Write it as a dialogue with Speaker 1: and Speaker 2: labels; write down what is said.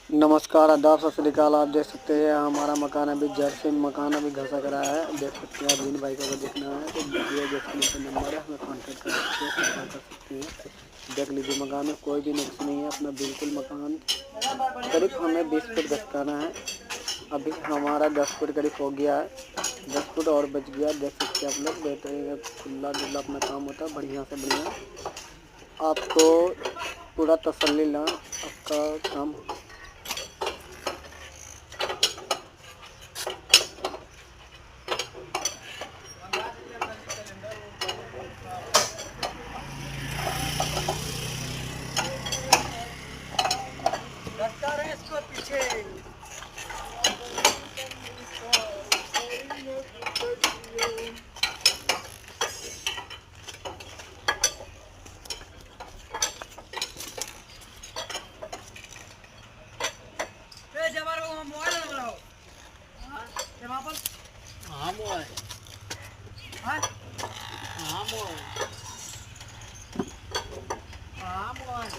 Speaker 1: नमस्कार, आदाब, सत श्री अकाल। आप देख सकते हैं हमारा मकान अभी जड़ से मकान अभी घसा करा है। देख सकते हैं, बिन भाई को अगर देखना है तो ये जो स्क्रीन पर नंबर है हमें कॉन्टेक्ट कर सकते हैं, संपर्क कर सकते हैं। देख लीजिए, मकान में कोई भी नुक्स नहीं है। अपना बिल्कुल मकान करीब हमें 20 फुट घसकाना है। अभी हमारा 10 फुट करीब हो गया है, 10 फुट और बच गया। देख सकते हैं आप लोग, बेहतरीन खुला डुल्ला अपना काम होता है, बढ़िया से बढ़िया। आपको पूरा तसल्ली ला आपका काम। इसको पीछे मोबाइल लगाओ। हाँ मोबाइल, हाँ मोबाइल, हाँ मोबाइल।